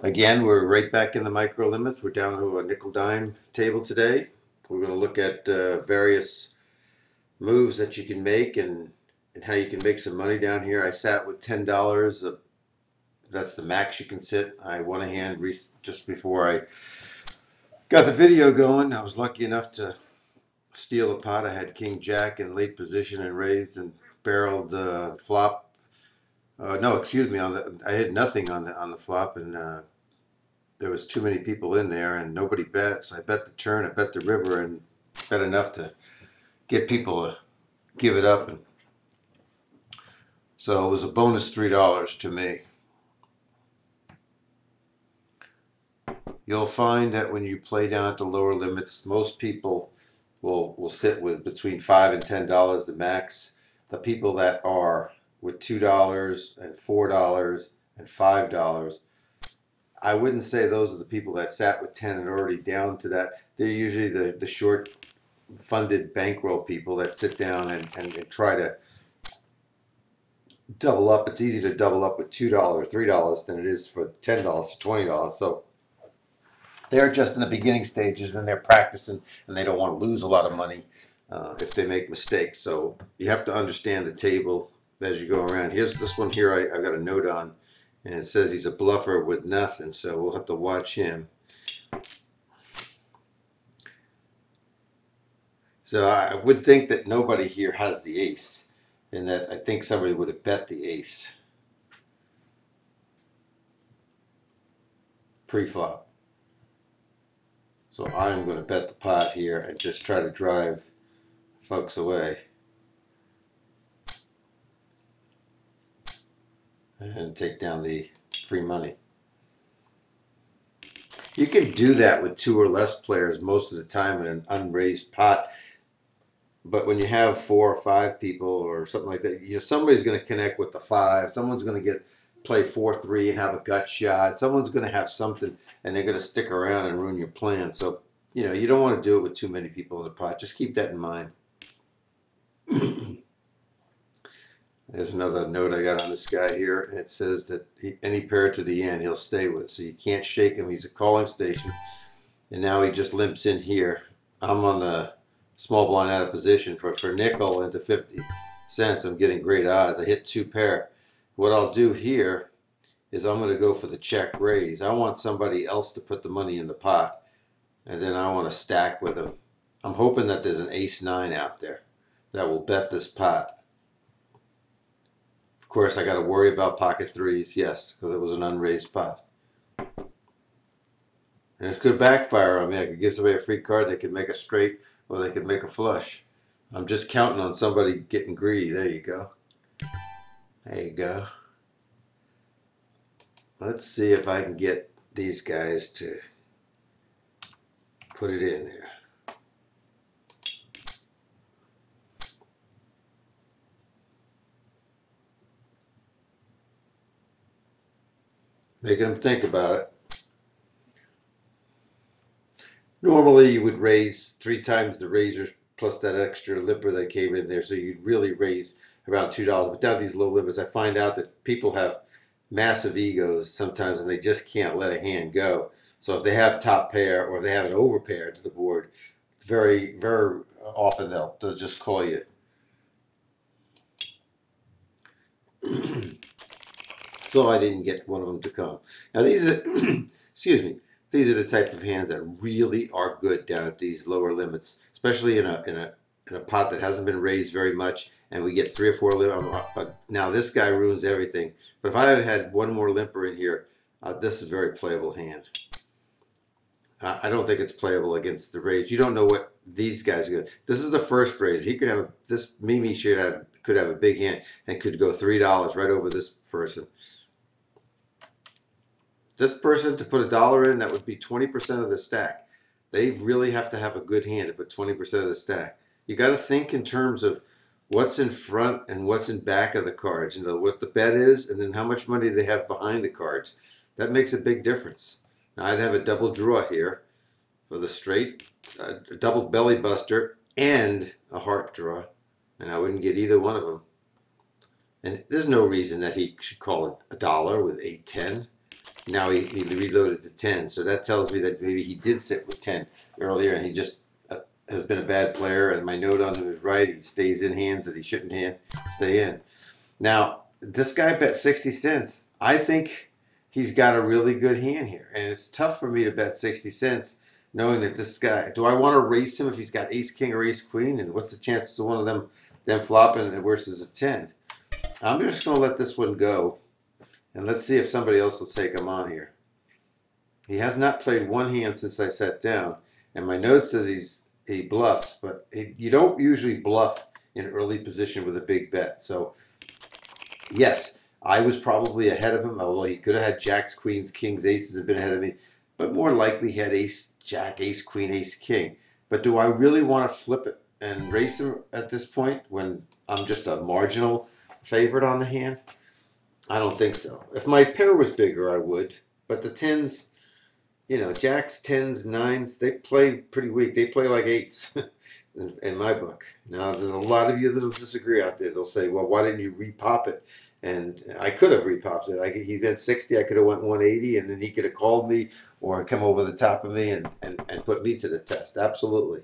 Again, we're right back in the micro limits. We're down to a nickel dime table today. We're going to look at various moves that you can make and how you can make some money down here. I sat with $10. That's the max you can sit. I won a hand just before I got the video going. I was lucky enough to steal a pot. I had King Jack in late position and raised and barreled flop. No, excuse me. I had nothing on the flop, and there was too many people in there, and nobody bet. So I bet the turn, I bet the river, and bet enough to get people to give it up. And so it was a bonus $3 to me. You'll find that when you play down at the lower limits, most people will sit with between $5 and $10 the max. The people that are with $2 and $4 and $5, I wouldn't say those are the people that sat with 10 and already down to that. They're usually the short funded bankroll people that sit down and try to double up. It's easy to double up with $2, $3 than it is for $10 to $20. So they're just in the beginning stages and they're practicing and they don't want to lose a lot of money if they make mistakes. So you have to understand the table as you go around. Here's this one here I've got a note on, and it says he's a bluffer with nothing, so we'll have to watch him. So I would think that nobody here has the ace, and that I think somebody would have bet the ace pre-flop. So I'm going to bet the pot here and just try to drive folks away and take down the free money. You can do that with two or less players most of the time in an unraised pot. But when you have four or five people or something like that, somebody's going to connect with the five. Someone's going to play 4-3 and have a gut shot. Someone's going to have something, and they're going to stick around and ruin your plan. So you don't want to do it with too many people in the pot. Just keep that in mind. There's another note I got on this guy here, and it says that any pair to the end he'll stay with. So you can't shake him. He's a calling station, and now he just limps in here. I'm on the small blind out of position for nickel into 50 cents. I'm getting great odds. I hit two pair. What I'll do here is I'm going to go for the check raise. I want somebody else to put the money in the pot, and then I want to stack with them. I'm hoping that there's an ace nine out there that will bet this pot. Of course, I got to worry about pocket threes, yes, because it was an unraised pot. And it could backfire on me. I could give somebody a free card. They could make a straight or they could make a flush. I'm just counting on somebody getting greedy. There you go. There you go. Let's see if I can get these guys to put it in there. Make them think about it. Normally you would raise 3 times the raisers plus that extra limper that came in there, so you'd really raise around $2. But down at these low limits, I find out that people have massive egos sometimes and they just can't let a hand go. So if they have top pair or if they have an overpair to the board, very, very often they'll just call you. So I didn't get one of them to come. Now these are, excuse me, these are the type of hands that really are good down at these lower limits, especially in a pot that hasn't been raised very much, and we get 3 or 4 limp. Now this guy ruins everything. But if I had had one more limper in here, this is a very playable hand. I don't think it's playable against the raise. You don't know what these guys are. This is the first raise. He could have this. Mimi could have a big hand and could go $3 right over this person. This person to put $1 in, that would be 20% of the stack. They really have to have a good hand to put 20% of the stack. You got to think in terms of what's in front and what's in back of the cards. What the bet is, and then how much money they have behind the cards. That makes a big difference. Now I'd have a double draw here for the straight, a double belly buster, and a heart draw, and I wouldn't get either one of them. And there's no reason that he should call it $1 with 8-10. Now he reloaded to 10. So that tells me that maybe he did sit with 10 earlier and he just has been a bad player. And my note on him is right. He stays in hands that he shouldn't stay in. Now, this guy bet 60 cents. I think he's got a really good hand here. And it's tough for me to bet 60 cents knowing that this guy, do I want to race him if he's got ace king or ace queen? And what's the chances of one of them flopping versus a 10? I'm just going to let this one go. And let's see if somebody else will take him on here. He has not played one hand since I sat down. And my note says he bluffs, but you don't usually bluff in early position with a big bet. So yes, I was probably ahead of him, although he could have had jacks, queens, kings, aces and been ahead of me. But more likely he had ace, jack, ace, queen, ace, king. But do I really want to flip it and race him at this point when I'm just a marginal favorite on the hand? I don't think so. If my pair was bigger, I would. But the tens, jacks, tens, nines, they play pretty weak. They play like eights in my book. Now, there's a lot of you that'll disagree out there. They'll say, well, why didn't you repop it? And I could have repopped it. He did 60, I could have went 180, and then he could have called me or come over the top of me and put me to the test. Absolutely.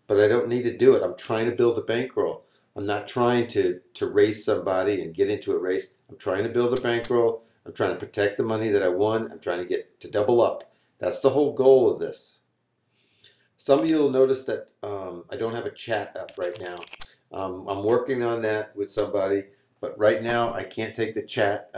But I don't need to do it. I'm trying to build a bankroll. I'm not trying to race somebody and get into a race. I'm trying to build a bankroll. I'm trying to protect the money that I won. I'm trying to get to double up. That's the whole goal of this. Some of you will notice that I don't have a chat up right now. I'm working on that with somebody, but right now I can't take the chat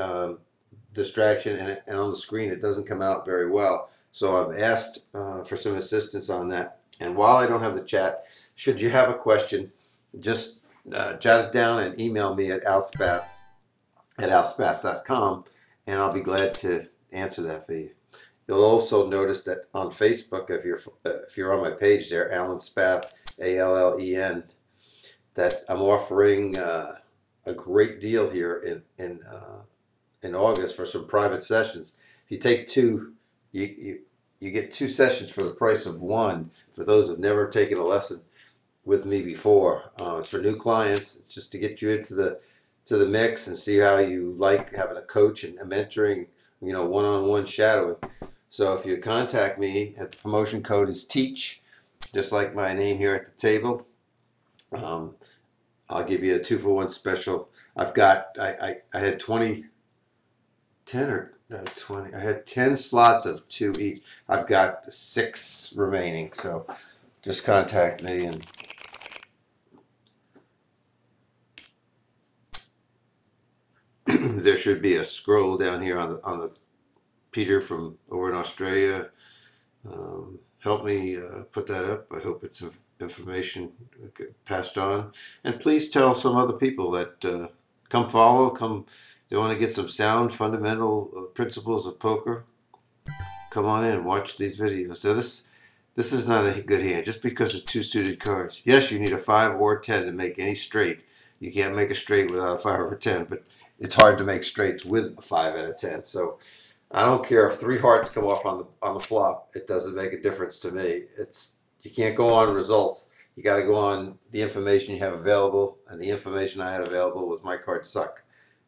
distraction, and on the screen it doesn't come out very well. So I've asked for some assistance on that. And while I don't have the chat, should you have a question, just jot it down and email me at alspath@alspath.com, and I'll be glad to answer that for you. You'll also notice that on Facebook, if you're on my page there, Alan Spath, ALLEN, that I'm offering a great deal here in August for some private sessions. If you take two, you get 2 sessions for the price of one. For those who've never taken a lesson with me before, it's for new clients. It's just to get you into the mix and see how you like having a coach and a mentoring, one-on-one shadowing. So if you contact me, the promotion code is TEACH, just like my name here at the table. I'll give you a 2-for-1 special. I had 10 or 20. I had 10 slots of 2 each. I've got 6 remaining. So just contact me and there should be a scroll down here on the Peter from over in Australia. Help me put that up. I hope it's information passed on. And please tell some other people that come follow, they want to get some sound fundamental principles of poker. Come on in, watch these videos. So this is not a good hand just because of 2 suited cards. Yes, you need a 5 or 10 to make any straight. You can't make a straight without a 5 or a 10, but it's hard to make straights with a 5 and a 10. So I don't care if 3 hearts come off on the flop. It doesn't make a difference to me. You can't go on results. You got to go on the information you have available, and the information I had available was my cards suck.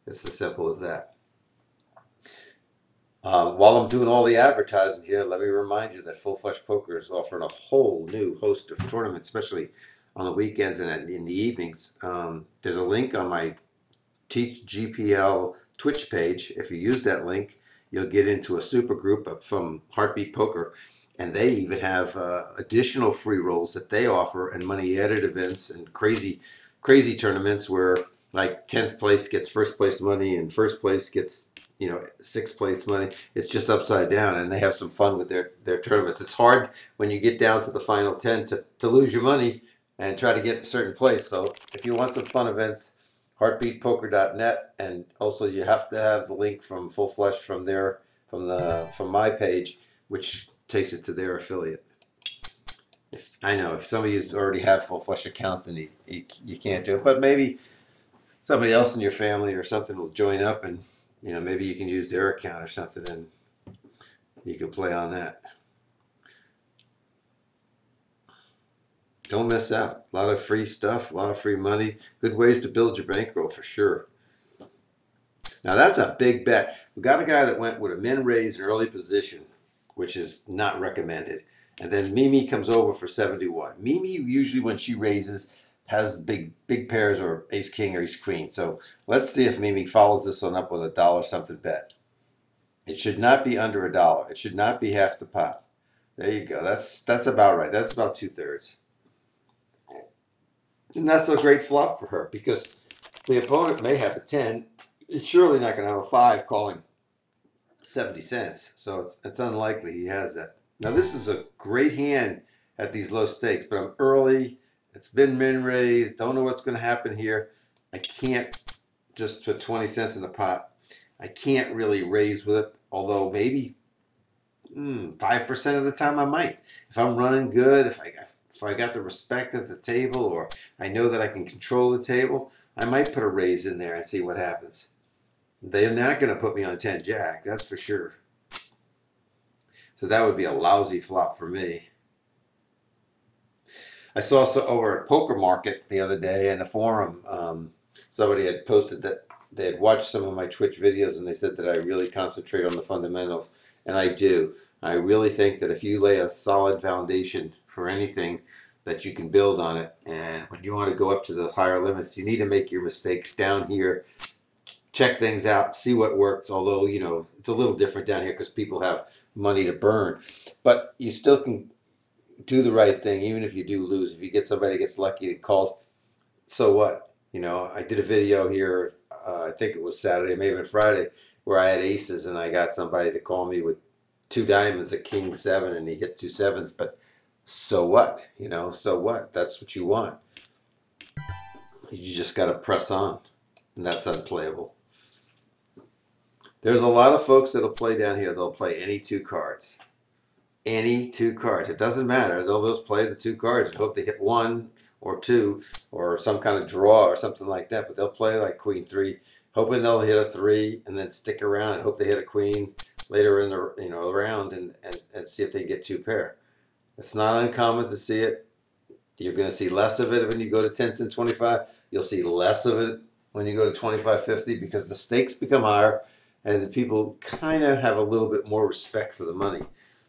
It's as simple as that. While I'm doing all the advertising here, let me remind you that Full Flush Poker is offering a whole new host of tournaments, especially on the weekends and in the evenings. There's a link on my Teach GPL Twitch page. If you use that link, you'll get into a super group from Heartbeat Poker, and they even have additional free rolls that they offer and money added events and crazy tournaments where like 10th place gets first place money and first place gets 6th place money. It's just upside down, and they have some fun with their tournaments. It's hard when you get down to the final 10 to lose your money and try to get to a certain place. So if you want some fun events, heartbeatpoker.net, and also you have to have the link from Full Flush from my page, which takes it to their affiliate. I know if some of you already have Full Flush accounts and you can't do it, but maybe somebody else in your family or something will join up, and maybe you can use their account or something, and you can play on that. Don't miss out. A lot of free stuff, a lot of free money, good ways to build your bankroll for sure. Now that's a big bet. We got a guy that went with a min raise in early position, which is not recommended. And then Mimi comes over for 71. Mimi usually when she raises has big pairs or ace king or ace queen. So let's see if Mimi follows this one up with a dollar something bet. It should not be under a dollar. It should not be half the pot. There you go. That's about right. That's about 2/3. And that's a great flop for her because the opponent may have a 10. It's surely not going to have a 5 calling 70 cents. So it's unlikely he has that. Now this is a great hand at these low stakes, but I'm early. It's been min raised. Don't know what's going to happen here. I can't just put 20 cents in the pot. I can't really raise with it, although maybe 5% of the time I might. If I'm running good, if I got the respect at the table, or I know that I can control the table, I might put a raise in there and see what happens. They're not going to put me on 10 jack, that's for sure. So that would be a lousy flop for me. I saw over at Poker Market the other day in a forum, somebody had posted that they had watched some of my Twitch videos and they said that I really concentrate on the fundamentals, and I do. I really think that if you lay a solid foundation for anything, that you can build on it. And when you want to go up to the higher limits, you need to make your mistakes down here, check things out, see what works. Although, you know, it's a little different down here because people have money to burn, but you still can do the right thing, even if you do lose. If you get somebody that gets lucky that calls, so what? You know, I did a video here, I think it was Saturday, maybe Friday, where I had aces and I got somebody to call me with 2 diamonds at king 7 and he hit 2 7s, but so what? You know, so what? That's what you want. You just got to press on, and that's unplayable. There's a lot of folks that'll play down here. They'll play any 2 cards. Any 2 cards. It doesn't matter. They'll just play the 2 cards and hope they hit 1 or 2 or some kind of draw or something like that. But they'll play like queen 3, hoping they'll hit a 3 and then stick around and hope they hit a queen later in the round and see if they get 2 pair. It's not uncommon to see it. You're going to see less of it when you go to 10 cent 25. You'll see less of it when you go to 25.50 because the stakes become higher and people kind of have a little bit more respect for the money.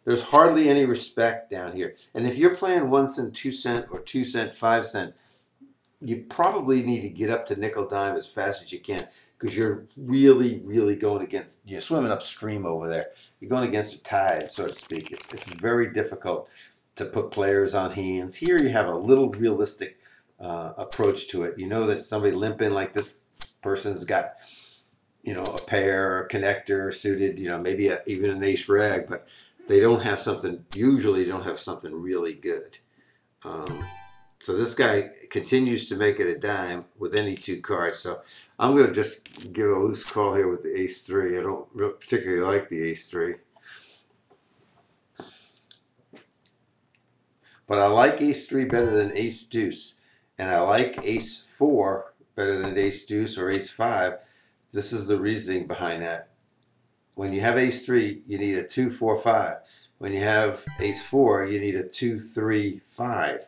There's hardly any respect down here. And if you're playing 1 cent, 2 cent, or 2 cent, 5 cent, you probably need to get up to nickel dime as fast as you can because you're really, really going against, you're swimming upstream over there. You're going against a tide, so to speak. It's very difficult to put players on hands. Here you have a little realistic approach to it. You know that somebody limping like this person's got, a pair, a connector suited, maybe even an ace rag, but they don't have something, usually don't have something really good. So this guy continues to make it a dime with any 2 cards. So I'm going to just give a loose call here with the ace 3. I don't particularly like the ace 3. But I like ace 3 better than ace deuce. And I like ace 4 better than ace deuce or ace 5. This is the reasoning behind that. When you have ace 3, you need a 2, 4, 5. When you have ace 4, you need a 2, 3, 5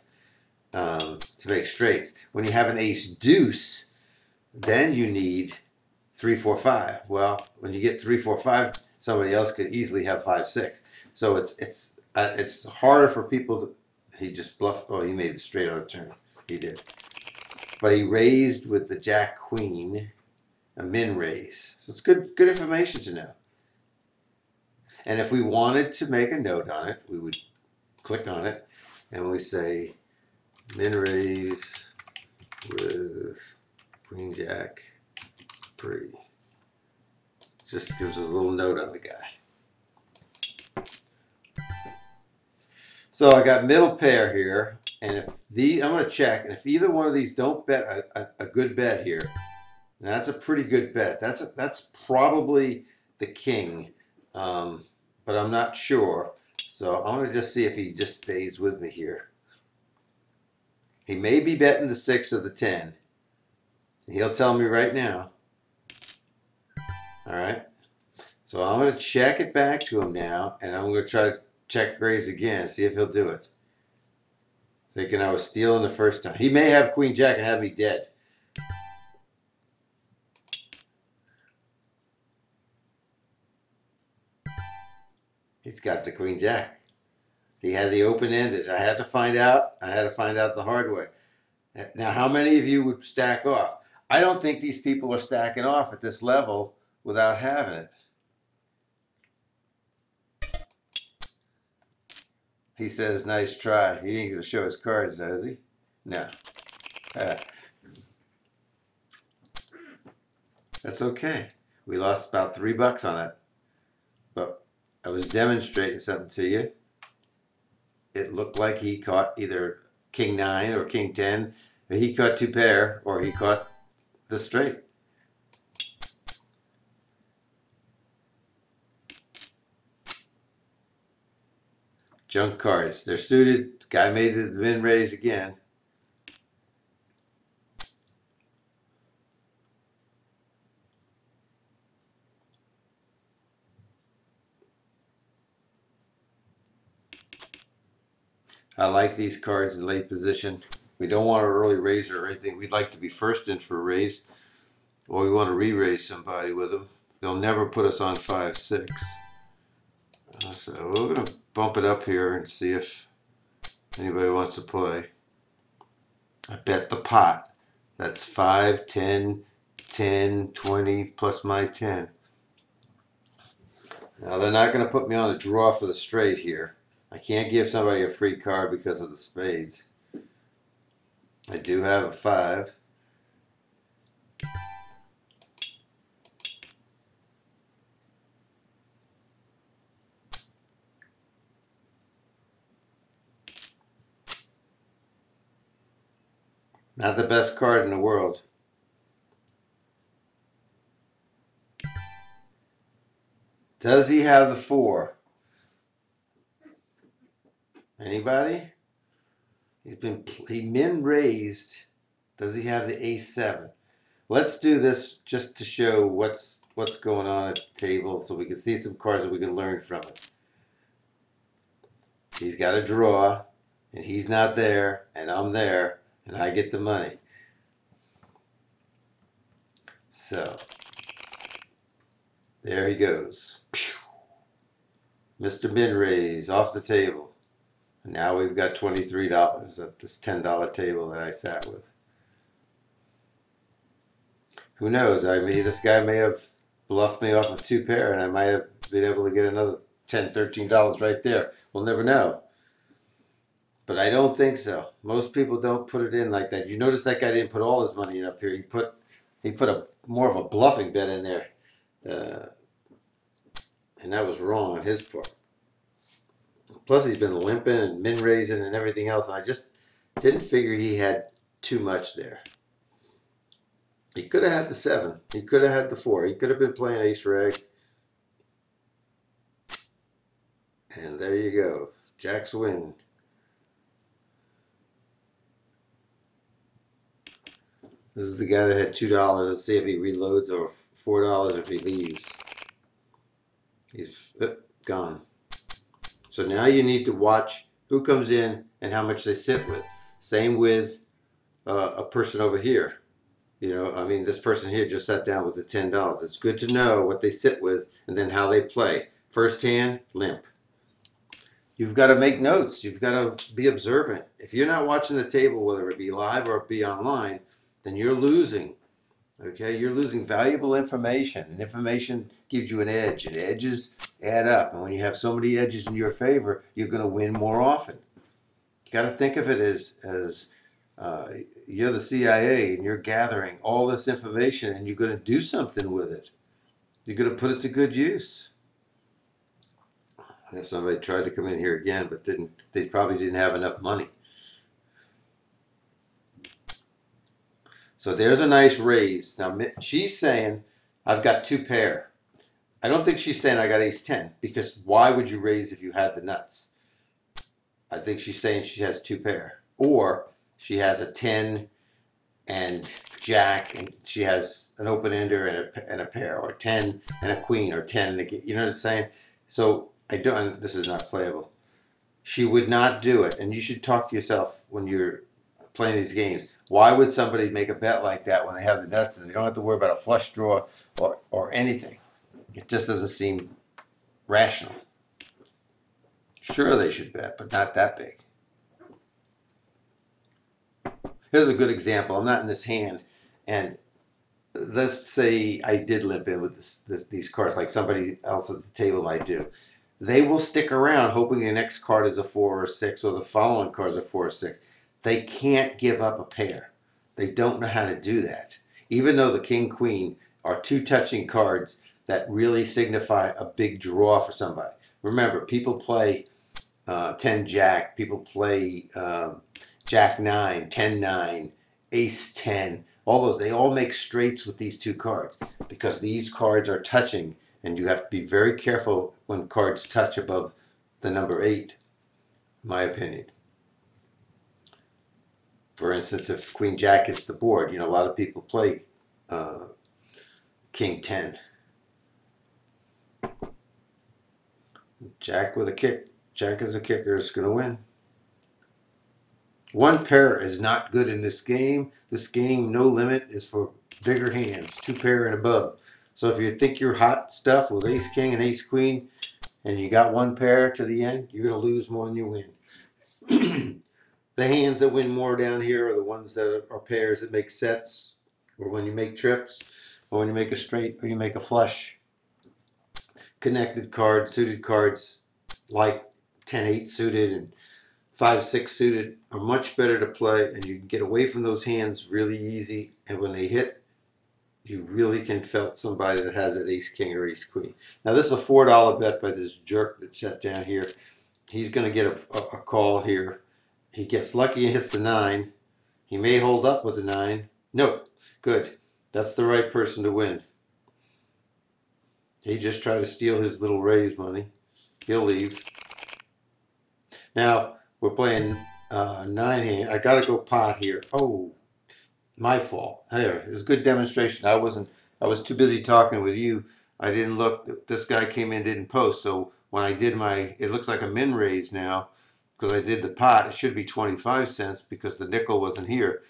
to make straights. When you have an ace deuce, then you need 3, 4, 5. Well, when you get 3, 4, 5, somebody else could easily have 5, 6. So it's harder for people to. He just bluffed. Oh, he made the straight on a turn. He did. But he raised with the jack queen, a min raise. So it's good information to know. And if we wanted to make a note on it, we would click on it and we say min raise with queen jack pre. Just gives us a little note on the guy. So I got middle pair here, and if I'm going to check, and if either one of these don't bet a good bet here, now that's a pretty good bet. That's probably the king, but I'm not sure. So I'm going to just see if he just stays with me here. He may be betting the 6 or the 10. He'll tell me right now. All right. So I'm going to check it back to him now, and I'm going to try to check raise again, see if he'll do it. Thinking I was stealing the first time. He may have queen jack and have me dead. He's got the queen jack. He had the open-ended. I had to find out. I had to find out the hard way. Now, how many of you would stack off? I don't think these people are stacking off at this level without having it. He says, nice try. He ain't going to show his cards, does he? No. Uh, that's okay. We lost about $3 on it. But I was demonstrating something to you. It looked like he caught either king 9 or king 10. He caught 2 pair or he caught the straight. Junk cards. They're suited. Guy made the min raise again. I like these cards in late position. We don't want an early raiser or anything. We'd like to be first in for a raise, or we want to re-raise somebody with them. They'll never put us on 5-6. So we're going to bump it up here and see if anybody wants to play. I bet the pot. That's 5, 10, 10, 20 plus my 10. Now they're not going to put me on a draw for the straight here. I can't give somebody a free card because of the spades. I do have a 5. Not the best card in the world. Does he have the 4? Anybody? He min raised. Does he have the A7? Let's do this just to show what's going on at the table so we can see some cards that we can learn from it. He's got a draw and he's not there and I'm there and I get the money. So there he goes. Mr. Min raise off the table. And now we've got $23 at this $10 table that I sat with. Who knows? I mean, this guy may have bluffed me off of 2 pair and I might have been able to get another $10, $13 right there. We'll never know. But I don't think so. Most people don't put it in like that. You notice that guy didn't put all his money in up here. He put a more of a bluffing bet in there. And that was wrong on his part. Plus he's been limping and min raising and everything else. And I just didn't figure he had too much there. He could have had the 7. He could have had the 4. He could have been playing ace reg. And there you go. Jacks win. This is the guy that had $2. Let's see if he reloads, or $4 if he leaves. He's gone. So now you need to watch who comes in and how much they sit with. Same with a person over here. You know, I mean, this person here just sat down with the $10. It's good to know what they sit with and then how they play. First hand, limp. You've got to make notes. You've got to be observant. If you're not watching the table, whether it be live or it be online, then you're losing. Okay, you're losing valuable information, and information gives you an edge, and edges add up. And when you have so many edges in your favor, you're going to win more often. You got to think of it as you're the CIA and you're gathering all this information, and you're going to do something with it. You're going to put it to good use. If somebody tried to come in here again, but didn't, they probably didn't have enough money. So there's a nice raise. Now she's saying, I've got 2 pair. I don't think she's saying I got ace 10, because why would you raise if you had the nuts? I think she's saying she has 2 pair. Or she has a 10 and jack, and she has an open ender and a pair, or 10 and a queen, or 10 and a, you know what I'm saying? So this is not playable. She would not do it. And you should talk to yourself when you're playing these games. Why would somebody make a bet like that when they have the nuts and they don't have to worry about a flush draw or anything? It just doesn't seem rational. Sure, they should bet, but not that big. Here's a good example. I'm not in this hand, and let's say I did limp in with these cards, like somebody else at the table might do. They will stick around hoping the next card is a 4 or 6 or the following card is a 4 or 6. They can't give up a pair. They don't know how to do that. Even though the king queen are two touching cards that really signify a big draw for somebody. Remember, people play 10 jack, people play jack 9, 10 9, ace 10. All those, they all make straights with these two cards because these cards are touching, and you have to be very careful when cards touch above the number 8, in my opinion. For instance, if Queen Jack hits the board, a lot of people play King 10. Jack with a kick. Jack as a kicker is going to win. One pair is not good in this game. This game, no limit, is for bigger hands, 2 pair and above. So if you think you're hot stuff with ace king and ace queen, and you got 1 pair to the end, you're going to lose more than you win. The hands that win more down here are the ones that are pairs that make sets, or when you make trips, or when you make a straight, or you make a flush. Connected cards, suited cards, like 10-8 suited and 5-6 suited, are much better to play, and you can get away from those hands really easy. And when they hit, you really can felt somebody that has that ace king or ace queen. Now this is a $4 bet by this jerk that sat down here. He's going to get a call here. He gets lucky and hits the 9. He may hold up with the 9. No, good. That's the right person to win. He just tried to steal his little raise money. He'll leave. Now we're playing 9 hand. I got to go pot here. Oh, my fault. There, it was a good demonstration. I was too busy talking with you. I didn't look. This guy came in, didn't post. So when I did it looks like a min raise now because I did the pot. It should be 25 cents because the nickel wasn't here.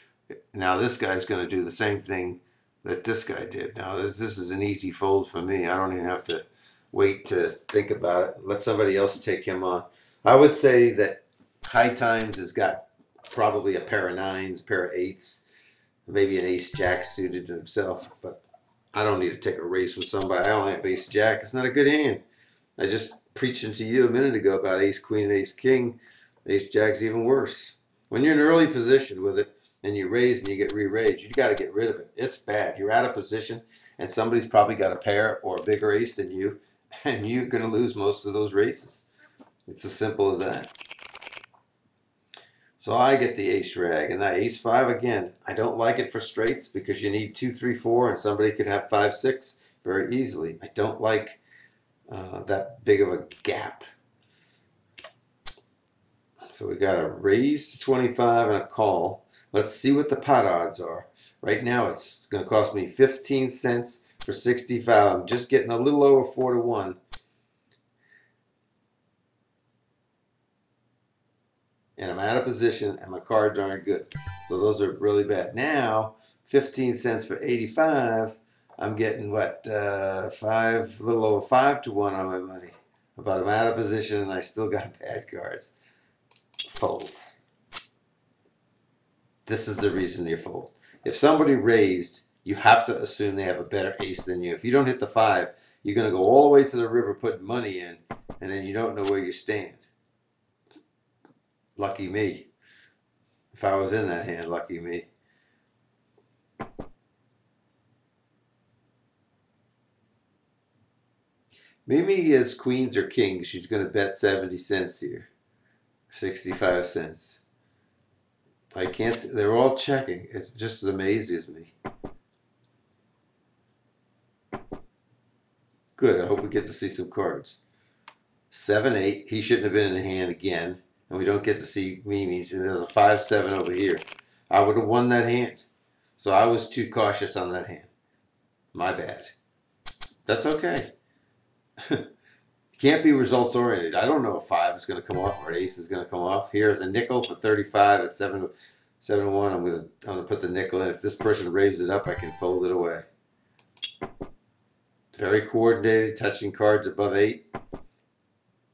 Now this guy's going to do the same thing that this guy did. Now this is an easy fold for me. I don't even have to wait to think about it. Let somebody else take him on. I would say that High Times has got probably a pair of 9s, a pair of 8s, maybe an ace jack suited to himself, but I don't need to take a race with somebody. I only have ace jack. It's not a good hand. I just preached to you a minute ago about ace queen and ace king. Ace jack's even worse. When you're in an early position with it and you raise and you get re-raised, you got to get rid of it. It's bad. You're out of position and somebody's probably got a pair or a bigger ace than you, and you're going to lose most of those races. It's as simple as that. So I get the ace rag, and that ace 5 again. I don't like it for straights because you need 2, 3, 4, and somebody could have 5, 6 very easily. I don't like that big of a gap. So we got a raise to 25 and a call. Let's see what the pot odds are. Right now it's going to cost me 15 cents for 65. I'm just getting a little over 4 to 1. And I'm out of position and my cards aren't good. So those are really bad. Now, 15 cents for 85, I'm getting what, a little over 5 to 1 on my money. But I'm out of position and I still got bad cards. Fold. This is the reason you fold. If somebody raised, you have to assume they have a better ace than you. If you don't hit the 5, you're going to go all the way to the river putting money in, and then you don't know where you stand. Lucky me. If I was in that hand, lucky me. Mimi has queens or kings. She's going to bet 70 cents here. 65 cents. I can't, they're all checking. It just amazes me. Good, I hope we get to see some cards. 7, 8, he shouldn't have been in the hand again. And we don't get to see Mimi's. And there's a 5, 7 over here. I would have won that hand. So I was too cautious on that hand. My bad. That's okay. Can't be results oriented. I don't know if 5 is going to come off or ace is going to come off. Here's a nickel for 35 at 7 to 1. I'm going to put the nickel in. If this person raises it up, I can fold it away. Very coordinated, touching cards above 8.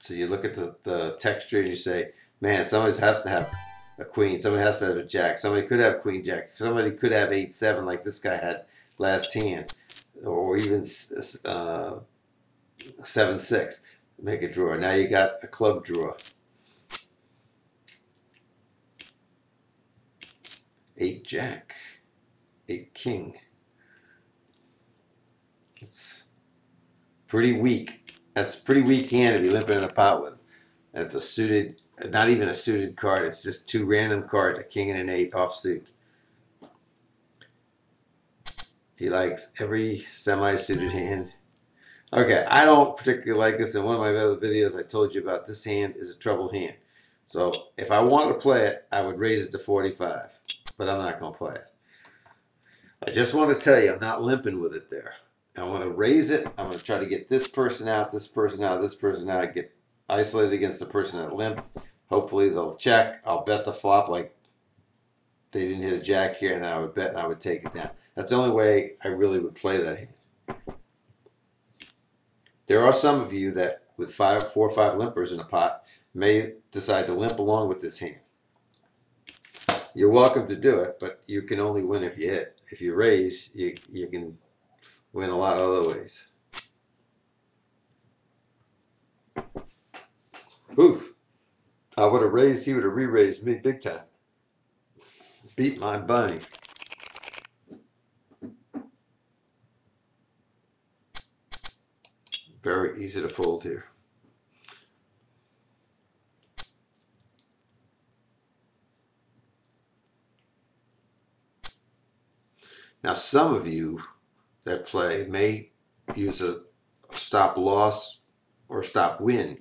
So you look at the texture and you say, man, somebody has to have a queen. Somebody has to have a jack. Somebody could have queen jack. Somebody could have 8-7 like this guy had last hand, or even 7-6. Make a drawer. Now you got a club drawer. 8 jack, 8 king. It's pretty weak. That's a pretty weak hand to be limping in a pot with. And it's a suited, not even a suited card. It's just 2 random cards, a king and an 8 offsuit. He likes every semi-suited hand. Okay, I don't particularly like this. In one of my other videos, I told you about this hand is a trouble hand. So if I wanted to play it, I would raise it to 45. But I'm not going to play it. I just want to tell you, I'm not limping with it there. I want to raise it. I'm going to try to get this person out, this person out, this person out, get isolated against the person that limped. Hopefully they'll check. I'll bet the flop like they didn't hit a jack here, and I would bet and I would take it down. That's the only way I really would play that hand. There are some of you that with 4 or 5 limpers in a pot may decide to limp along with this hand. You're welcome to do it, but you can only win if you hit. If you raise, you can win a lot of other ways. Oof. I would have raised, he would have re-raised me big time. Beat my bunny. Very easy to fold here. Now some of you that play may use a stop loss or stop win.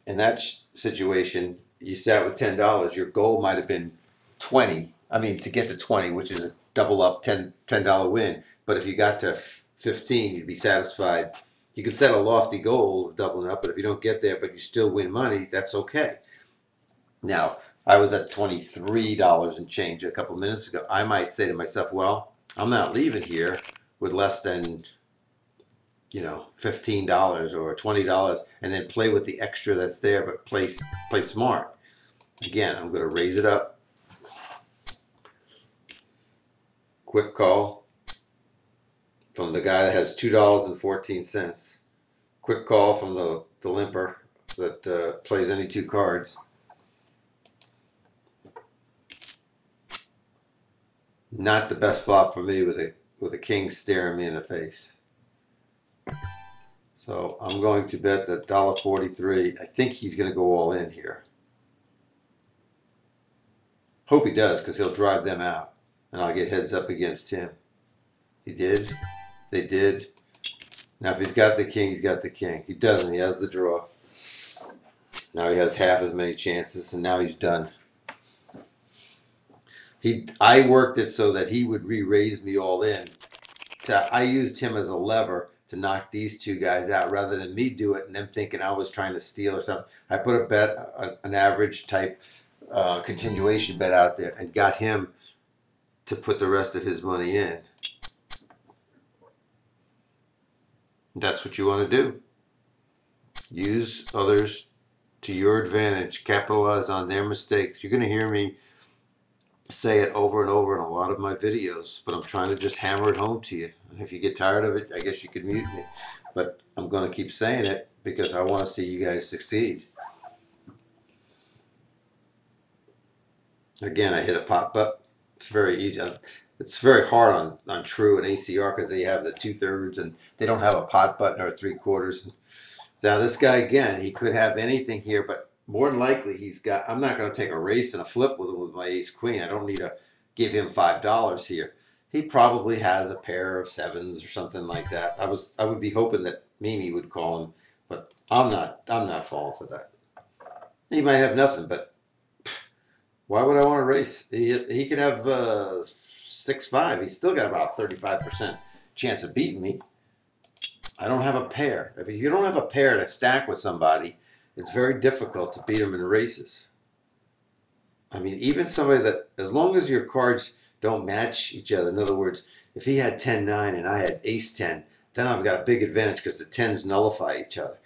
In that situation, you sat with $10. Your goal might have been 20. I mean, to get to 20, which is a double up $10 win. But if you got to 15, you'd be satisfied. You can set a lofty goal of doubling up, but if you don't get there, but you still win money, that's okay. Now, I was at $23 and change a couple minutes ago. I might say to myself, well, I'm not leaving here with less than, $15 or $20, and then play with the extra that's there, but play smart. Again, I'm going to raise it up. Quick call from the guy that has $2.14. Quick call from the limper that plays any 2 cards. Not the best flop for me with a king staring me in the face. So I'm going to bet that $1.43. I think he's going to go all in here. Hope he does, because he'll drive them out, and I'll get heads up against him. He did. They did. Now if he's got the king, he's got the king. He doesn't. He has the draw. Now he has half as many chances, and now he's done. I worked it so that he would re-raise me all in. I used him as a lever to knock these 2 guys out rather than me do it and them thinking I was trying to steal or something. I put a bet, an average type continuation bet out there and got him to put the rest of his money in. That's what you want to do. Use others to your advantage. Capitalize on their mistakes. You're going to hear me say it over and over in a lot of my videos, but I'm trying to just hammer it home to you. And if you get tired of it, I guess you could mute me. But I'm going to keep saying it because I want to see you guys succeed. Again, I hit a pot, but it's very easy. It's very hard on true and ACR because they have the 2/3 and they don't have a pot button or 3/4. Now this guy, again, he could have anything here, but more than likely he's got, I'm not going to take a race and a flip with him with my ace queen. I don't need to give him $5 here. He probably has a pair of 7s or something like that. I would be hoping that Mimi would call him, but I'm not falling for that. He might have nothing, but why would I want to race? He could have 6-5. He's still got about a 35% chance of beating me. I don't have a pair. If you don't have a pair to stack with somebody, it's very difficult to beat them in races. I mean, even somebody that, as long as your cards don't match each other, in other words, if he had 10-9 and I had ace-10, then I've got a big advantage because the 10s nullify each other.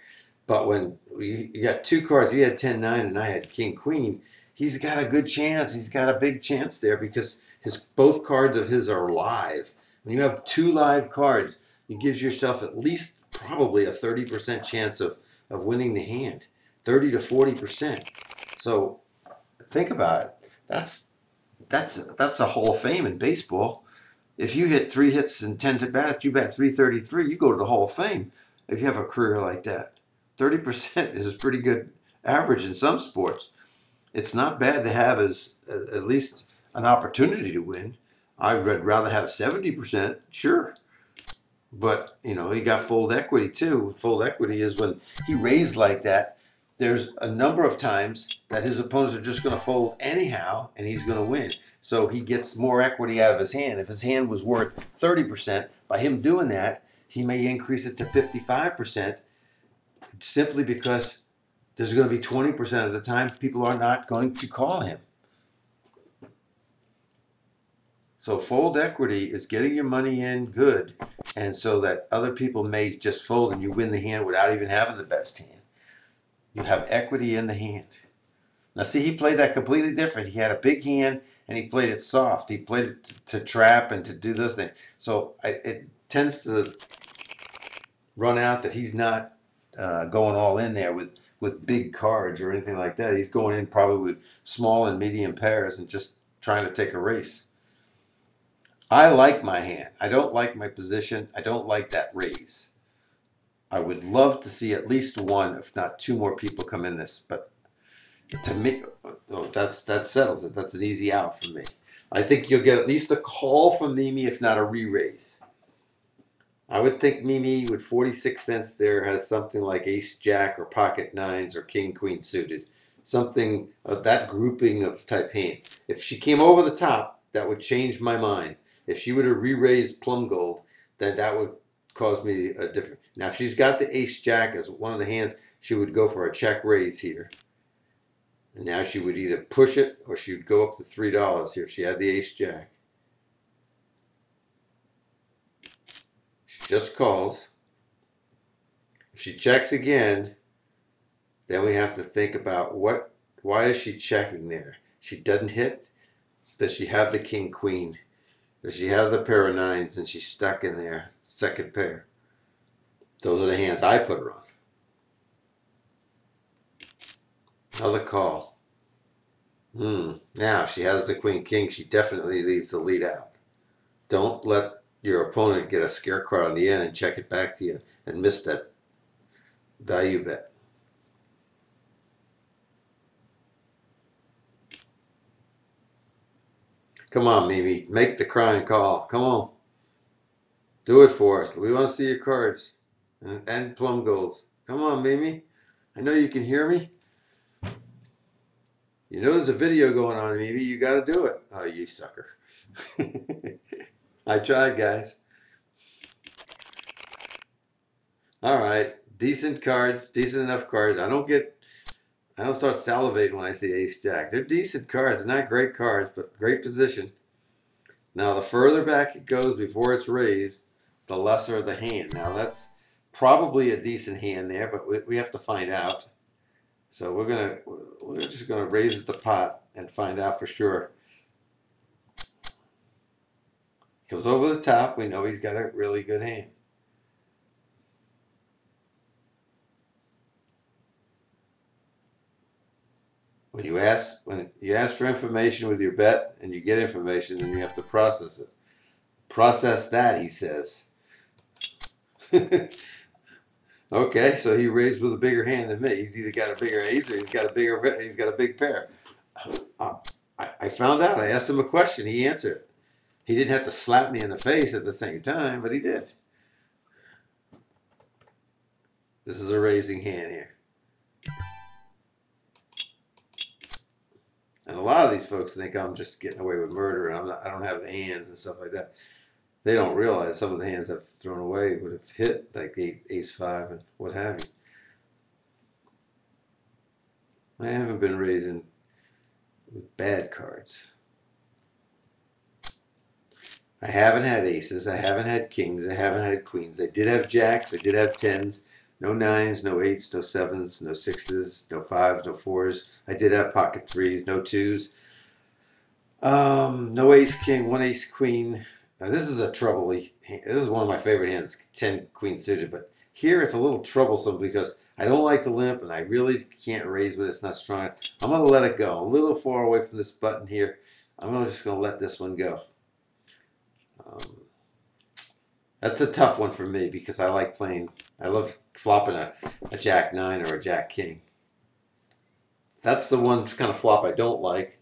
But when you got two cards, you had 10-9 and I had king queen, he's got a good chance. He's got a big chance there because his both cards of his are live. When you have two live cards, it gives yourself at least probably a 30% chance of winning the hand. 30 to 40%. So think about it. That's a Hall of Fame in baseball. If you hit 3 hits and 10 to bat, you bat 333, you go to the Hall of Fame if you have a career like that. 30% is a pretty good average in some sports. It's not bad to have as at least an opportunity to win. I'd rather have 70%, sure. But, he got fold equity too. Fold equity is when he raised like that, there's a number of times that his opponents are just going to fold anyhow and he's going to win. So he gets more equity out of his hand. If his hand was worth 30%, by him doing that, he may increase it to 55% simply because there's going to be 20% of the time people are not going to call him. So fold equity is getting your money in good, and so that other people may just fold and you win the hand without even having the best hand. You have equity in the hand. Now see, he played that completely different. He had a big hand and he played it soft. He played it to trap and to do those things. So it tends to run out that he's not going all in there with big cards or anything like that. He's going in probably with small and medium pairs and just trying to take a race. I like my hand. I don't like my position. I don't like that raise. I would love to see at least one, if not two more people come in this. But to me, that settles it. That's an easy out for me. I think you'll get at least a call from Mimi, if not a re-raise. I would think Mimi with 46 cents there has something like ace jack or pocket nines or king queen suited. Something of that grouping of type hands. If she came over the top, that would change my mind. If she would have re-raised plum gold, then that would cause me a different. Now, if she's got the ace jack as one of the hands, she would go for a check raise here. And now she would either push it or she would go up to $3 here if she had the ace jack. She just calls. If she checks again, then we have to think about why is she checking there? She doesn't hit. Does she have the king queen? Does she have the pair of nines and she's stuck in there? Second pair. Those are the hands I put her on. Another call. Now, if she has the queen king, she definitely needs to lead out. Don't let your opponent get a scare card on the end and check it back to you and miss that value bet. Come on, Mimi. Make the crying call. Come on. Do it for us. We want to see your cards and plum golds. Come on, Mimi. I know you can hear me. You know there's a video going on, Mimi. You got to do it. Oh, you sucker. I tried, guys. All right. Decent cards. Decent enough cards. I don't start salivating when I see ace jack. They're decent cards. They're not great cards, but great position. Now, the further back it goes before it's raised, the lesser the hand. Now, that's probably a decent hand there, but we have to find out. So we're just gonna raise the pot and find out for sure. Goes over the top. We know he's got a really good hand. When you ask for information with your bet and you get information, then you have to process it. Process that, he says. Okay, so he raised with a bigger hand than me. He's either got a bigger ace or he's got a big pair. I found out. I asked him a question. He answered it. He didn't have to slap me in the face at the same time, but he did. This is a raising hand here. And a lot of these folks think I'm just getting away with murder and I don't have the hands and stuff like that. They don't realize some of the hands I've thrown away would have hit, like ace five and what have you. I haven't been raising with bad cards. I haven't had aces. I haven't had kings. I haven't had queens. I did have jacks. I did have tens. No nines, no eights, no sevens, no sixes, no fives, no fours. I did have pocket threes, no twos. No ace king, one ace queen. Now this is a troubly. This is one of my favorite hands, 10 queen suited. But here it's a little troublesome because I don't like the limp and I really can't raise with it. It's not strong. I'm gonna let it go. I'm a little far away from this button here. I'm just gonna let this one go. Um, that's a tough one for me because I like playing. I love flopping a jack nine or a jack king. That's the one kind of flop I don't like,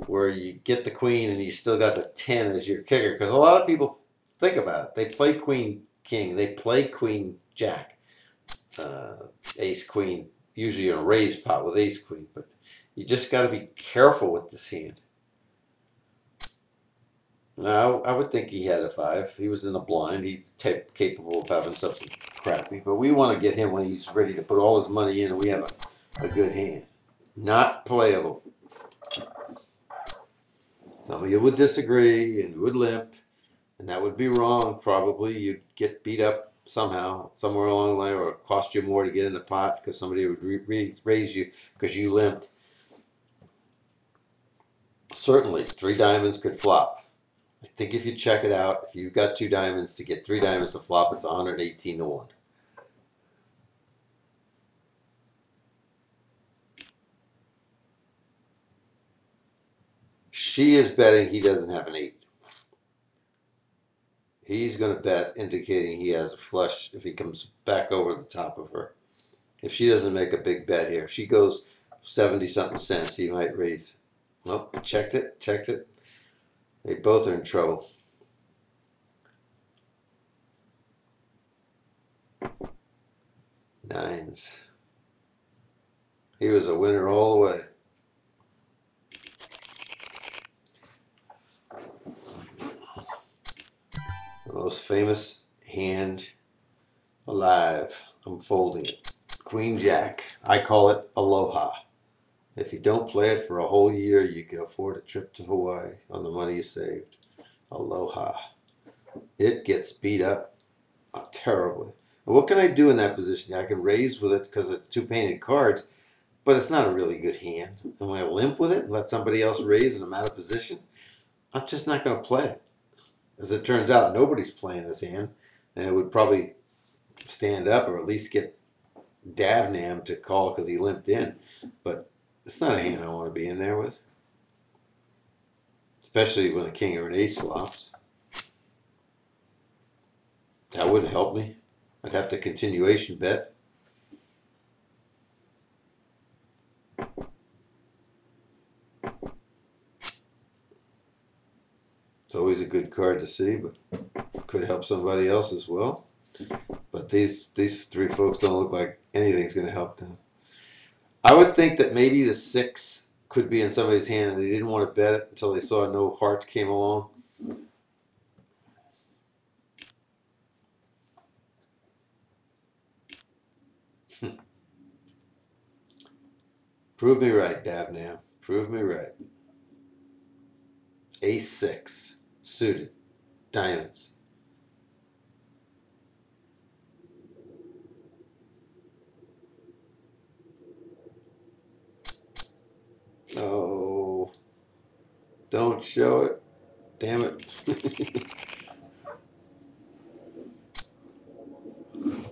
where you get the queen and you still got the 10 as your kicker. Because a lot of people think about it. They play queen king, they play queen jack, ace queen, usually in a raised pot with ace queen. But you just got to be careful with this hand. Now, I would think he had a 5. He was in a blind. He's capable of having something crappy. But we want to get him when he's ready to put all his money in and we have a good hand. Not playable. Some of you would disagree and would limp, and that would be wrong. Probably you'd get beat up somehow, somewhere along the line, or it cost you more to get in the pot because somebody would raise you because you limped. Certainly, 3 diamonds could flop. I think if you check it out, if you've got 2 diamonds to get 3 diamonds to flop, it's 118 to 1. She is betting he doesn't have an 8. He's going to bet indicating he has a flush if he comes back over the top of her. If she doesn't make a big bet here, if she goes 70 something cents, he might raise. Nope, checked it. They both are in trouble. Nines. He was a winner all the way. The most famous hand alive. I'm folding it. Queen Jack. I call it Aloha. If you don't play it for a whole year, you can afford a trip to Hawaii on the money you saved. Aloha. It gets beat up terribly. And what can I do in that position? I can raise with it because it's 2 painted cards, but it's not a really good hand. Am I going to limp with it and let somebody else raise and I'm out of position? I'm just not going to play it. As it turns out, nobody's playing this hand, and it would probably stand up or at least get Davnam to call because he limped in. But it's not a hand I want to be in there with, especially when a king or an ace flops. That wouldn't help me. I'd have to continuation bet. It's always a good card to see, but could help somebody else as well. But these 3 folks don't look like anything's going to help them. I would think that maybe the 6 could be in somebody's hand and they didn't want to bet it until they saw no heart came along. Prove me right, Davnam. Prove me right. Ace 6. Suited. Diamonds. Oh. Don't show it. Damn it.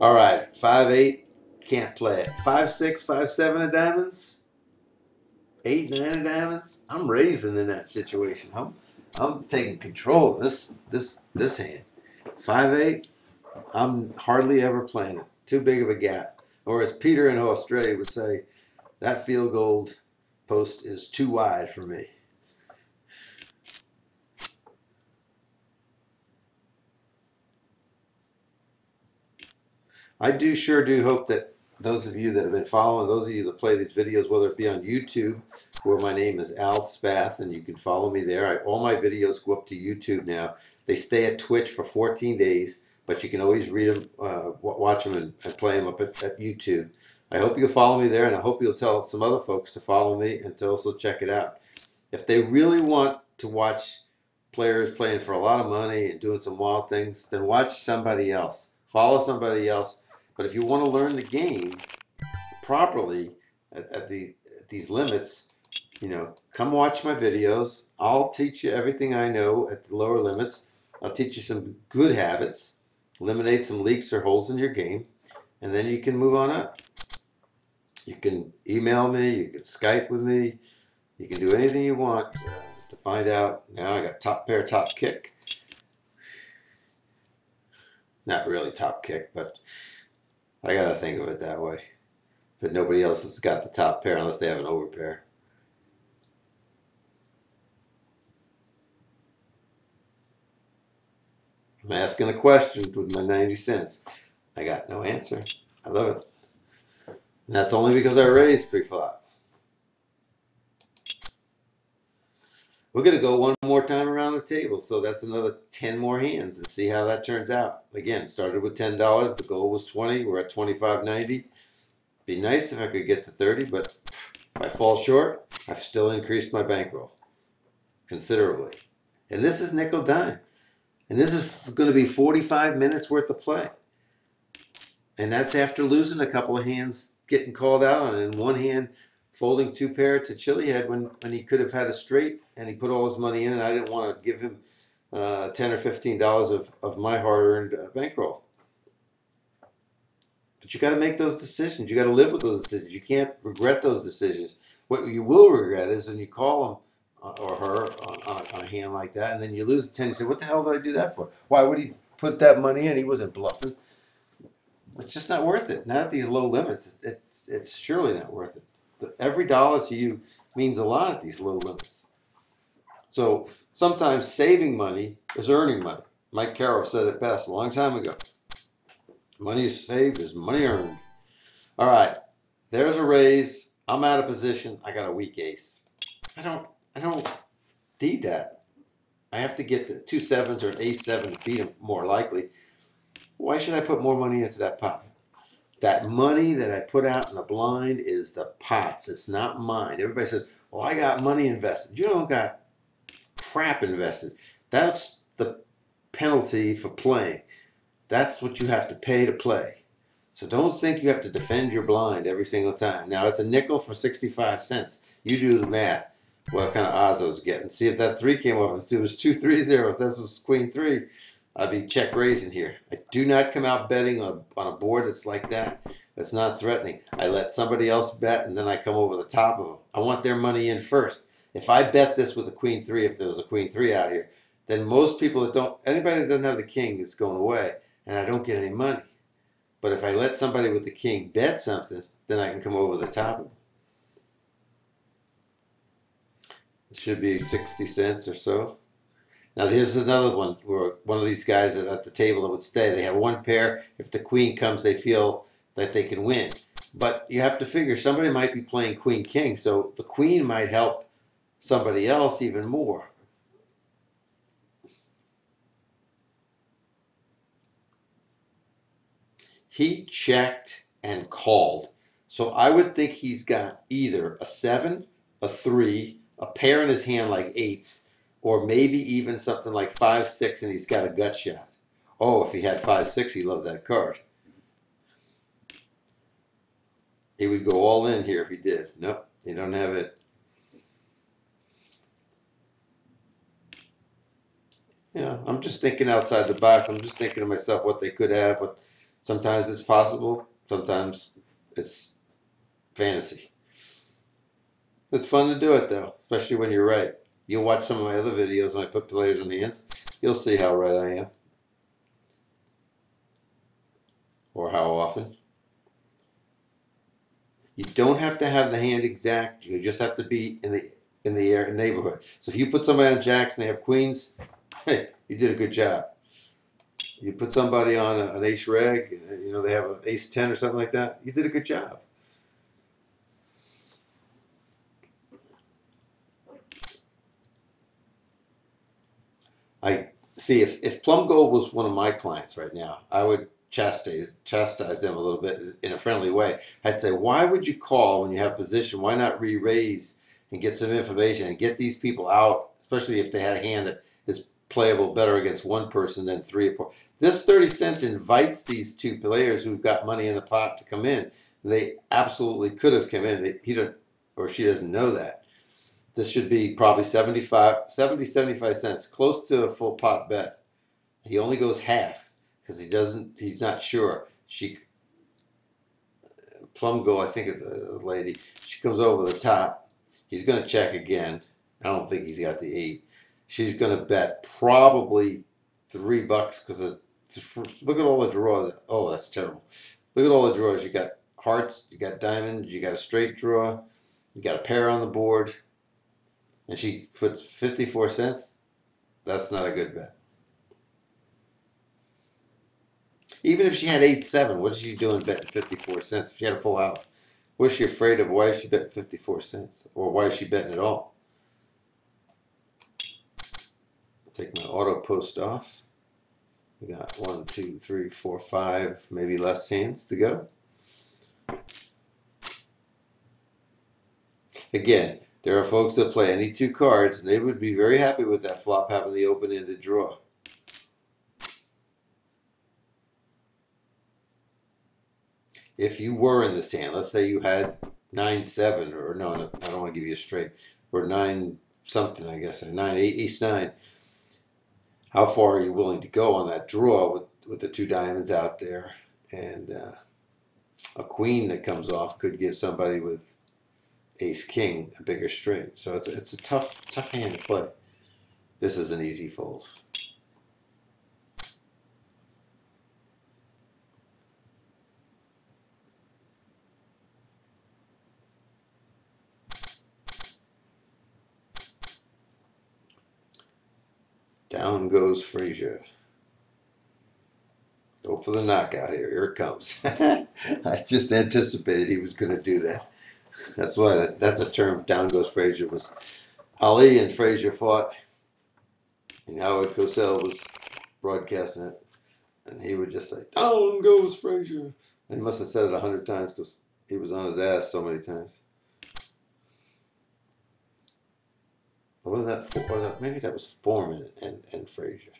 All right. 5-8. Can't play it. 5-6, 5-7 of diamonds. 8-9 of diamonds. I'm raising in that situation. I'm taking control of this hand. 5-8. I'm hardly ever playing it. Too big of a gap. Or as Peter in Australia would say, that field goal post is too wide for me. I sure do hope that those of you that have been following, those of you that play these videos, whether it be on YouTube, where my name is Al Spath, and you can follow me there. All my videos go up to YouTube now. They stay at Twitch for 14 days, but you can always read them, watch them, and play them up at YouTube. I hope you'll follow me there, and I hope you'll tell some other folks to follow me and to also check it out. If they really want to watch players playing for a lot of money and doing some wild things, then watch somebody else. Follow somebody else But if you want to learn the game properly at these limits, come watch my videos. I'll teach you everything I know at the lower limits. I'll teach you some good habits, eliminate some leaks or holes in your game, and then you can move on up. You can email me, you can Skype with me, you can do anything you want to find out. Now I got top pair, top kick. Not really top kick, but I gotta think of it that way. But nobody else has got the top pair unless they have an overpair. I'm asking a question with my 90 cents. I got no answer. I love it. And that's only because I raised pre-flop. We're going to go one more time around the table. So that's another 10 more hands and see how that turns out. Again, started with $10. The goal was 20. We're at 25.90. Be nice if I could get to 30, but if I fall short, I've still increased my bankroll considerably. And this is nickel dime. And this is going to be 45 minutes worth of play. And that's after losing a couple of hands, getting called out on it. In one hand, folding two pair to Chili Head when he could have had a straight, and he put all his money in, and I didn't want to give him $10 or $15 of my hard-earned bankroll. But you got to make those decisions. You got to live with those decisions. You can't regret those decisions. What you will regret is when you call him or her on a hand like that, and then you lose the 10. You say, "What the hell did I do that for? Why would he put that money in? He wasn't bluffing." It's just not worth it. Not at these low limits. It's surely not worth it. Every dollar to you means a lot at these low limits. So sometimes saving money is earning money. Mike Carroll said it best a long time ago. Money saved is money earned. All right, there's a raise. I'm out of position. I got a weak ace. I don't need that. I have to get the 2 sevens or an ace 7 to beat him more likely. Why should I put more money into that pot? That money that I put out in the blind is the pot's. It's not mine. Everybody says, well, I got money invested. You don't got crap invested. That's the penalty for playing. That's what you have to pay to play. So don't think you have to defend your blind every single time. Now, it's a nickel for 65 cents. You do the math. What kind of odds I was getting. See if that 3 came up. If it was 2-3-0, if this was queen 3, I'd be check raising here. I do not come out betting on a board that's like that. That's not threatening. I let somebody else bet, and then I come over the top of them. I want their money in first. If I bet this with a queen 3, if there was a queen 3 out here, then most people that don't, anybody that doesn't have the king is going away, and I don't get any money. But if I let somebody with the king bet something, then I can come over the top of them. It should be 60 cents or so. Now here's another one where one of these guys at the table that would stay. They have one pair. If the queen comes, they feel that they can win. But you have to figure somebody might be playing queen king, so the queen might help somebody else even more. He checked and called. So I would think he's got either a 7, a 3, a pair in his hand like 8s, or maybe even something like 5-6, and he's got a gut shot. Oh, if he had 5-6, he loved that card. He would go all in here if he did. Nope, he don't have it. Yeah, I'm just thinking outside the box. I'm just thinking to myself what they could have. But sometimes it's possible. Sometimes it's fantasy. It's fun to do it though, especially when you're right. You'll watch some of my other videos when I put players in hands. You'll see how right I am. Or how often. You don't have to have the hand exact. You just have to be in the neighborhood. So if you put somebody on jacks and they have queens, hey, you did a good job. You put somebody on an ace reg, they have an ace 10 or something like that, you did a good job. I see if Plum Gold was one of my clients right now, I would chastise them a little bit in a friendly way. I'd say, why would you call when you have position? Why not re-raise and get some information and get these people out, especially if they had a hand that is playable better against one person than three or four. This 30 cents invites these two players who've got money in the pot to come in. They absolutely could have come in. He don't, or she doesn't know that. This should be probably 75 cents, close to a full pot bet. He only goes half because he's not sure. Plum Go, I think is a lady. She comes over the top. He's going to check again. I don't think he's got the 8. She's going to bet probably $3 because look at all the draws. Oh, that's terrible. Look at all the draws. You got hearts, you got diamonds, you got a straight draw, you got a pair on the board, and she puts 54 cents. That's not a good bet. Even if she had 8-7, what is she doing betting 54 cents? If she had a full house, what is she afraid of? Why is she betting 54 cents? Or why is she betting at all? I'll take my auto post off. We got 1, 2, 3, 4, 5, maybe less hands to go. Again, there are folks that play any 2 cards, and they would be very happy with that flop having the open-ended draw. If you were in this hand, let's say you had 9-7, or no, I don't want to give you a straight, or 9 something, I guess, 9, 8, ace 9. How far are you willing to go on that draw with the 2 diamonds out there? And a queen that comes off could give somebody with ace king a bigger straight. So it's a tough hand to play. This is an easy fold. Down goes Frazier. Go for the knockout here. Here it comes. I just anticipated he was going to do that. That's why that's a term. Down goes Frazier was Ali and Frazier fought, and Howard Cosell was broadcasting it, and he would just say, "Down goes Frazier." And he must have said it 100 times because he was on his ass so many times. What was that? Maybe that was Foreman and Frazier.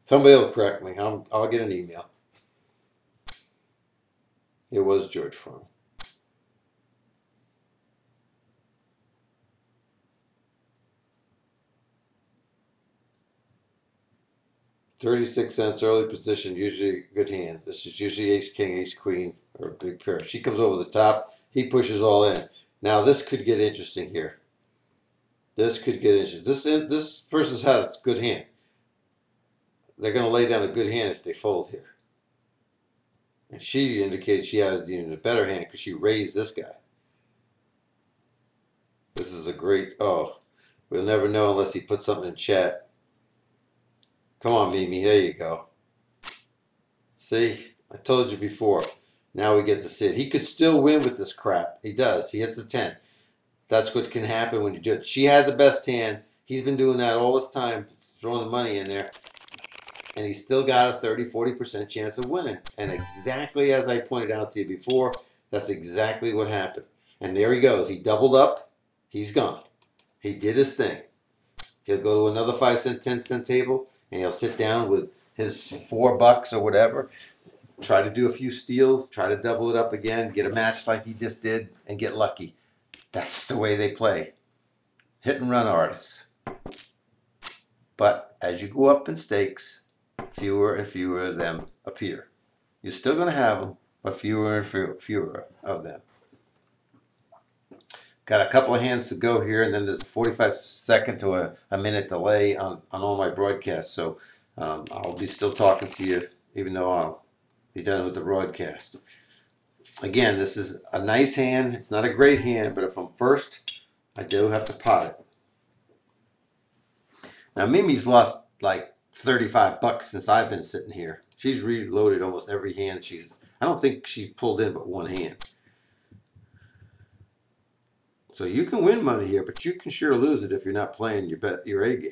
Somebody will correct me. I'll get an email. It was George Foreman. 36 cents early position, usually a good hand. This is usually ace king, ace queen, or a big pair. She comes over the top. He pushes all in. Now this could get interesting here. This could get interesting. This person's has a good hand. They're going to lay down a good hand if they fold here. And she indicated she had even a better hand because she raised this guy. This is a great, oh, we'll never know unless he puts something in chat. Come on, Mimi, there you go. See, I told you before. Now we get to see it. He could still win with this crap. He does. He hits the 10. That's what can happen when you do it. She had the best hand. He's been doing that all this time, throwing the money in there. And he's still got a 30-40% chance of winning. And exactly as I pointed out to you before, that's exactly what happened. And there he goes. He doubled up. He's gone. He did his thing. He'll go to another 5-cent, 10-cent table, and he'll sit down with his $4 or whatever, try to do a few steals, try to double it up again, get a match like he just did, and get lucky. That's the way they play. Hit and run artists. But as you go up in stakes, fewer and fewer of them appear. You're still going to have them, but fewer and fewer of them. Got a couple of hands to go here, and then there's a 45-second to a minute delay on all my broadcasts. So I'll be still talking to you, even though I'll be done with the broadcast. Again, this is a nice hand. It's not a great hand, but if I'm first, I do have to pot it. Now, Mimi's lost like $35 since I've been sitting here. She's reloaded almost every hand. I don't think she pulled in but one hand. So you can win money here, but you can sure lose it if you're not playing your A game.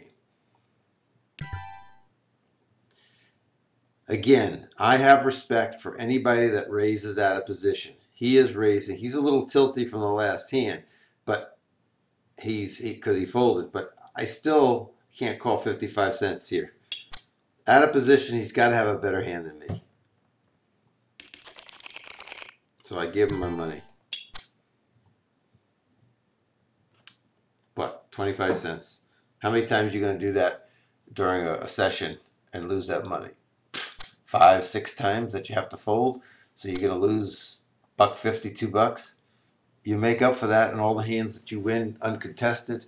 Again, I have respect for anybody that raises out of position. He is raising. He's a little tilty from the last hand, but because he folded. But I still Can't call 55 cents here. Out of position, he's got to have a better hand than me. So I give him my money. What, 25 cents? How many times are you going to do that during a session and lose that money? 5, 6 times that you have to fold. So you're going to lose $1.50, $2. You make up for that in all the hands that you win uncontested.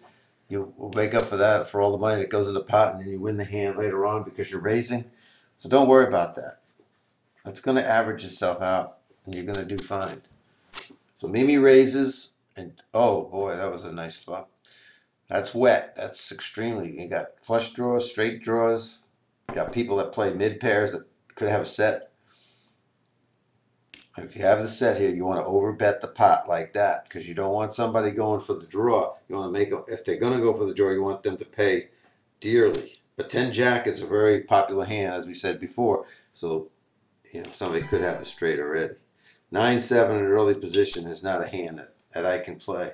You will make up for that for all the money that goes in the pot, and then you win the hand later on because you're raising. So don't worry about that. That's going to average itself out, and you're going to do fine. So Mimi raises, and oh boy, that was a nice flop. That's wet. That's extremely. You got flush draws, straight draws. You got people that play mid pairs that could have a set. If you have the set here, you want to overbet the pot like that because you don't want somebody going for the draw. You want to make them, if they're going to go for the draw, you want them to pay dearly. But 10 Jack is a very popular hand, as we said before. So, somebody could have a straight already. 9-7 in an early position is not a hand that I can play.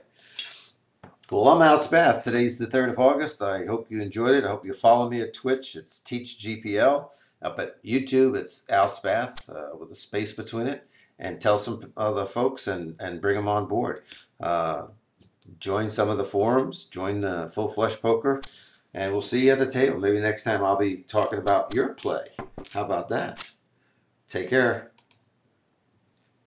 Well, I'm Al Spath. Today's the 3rd of August. I hope you enjoyed it. I hope you follow me at Twitch. It's TeachGPL. Up at YouTube, it's Al Spath with a space between it. And tell some other folks and bring them on board. Join some of the forums. Join the Full Flush Poker. And we'll see you at the table. Maybe next time I'll be talking about your play. How about that? Take care.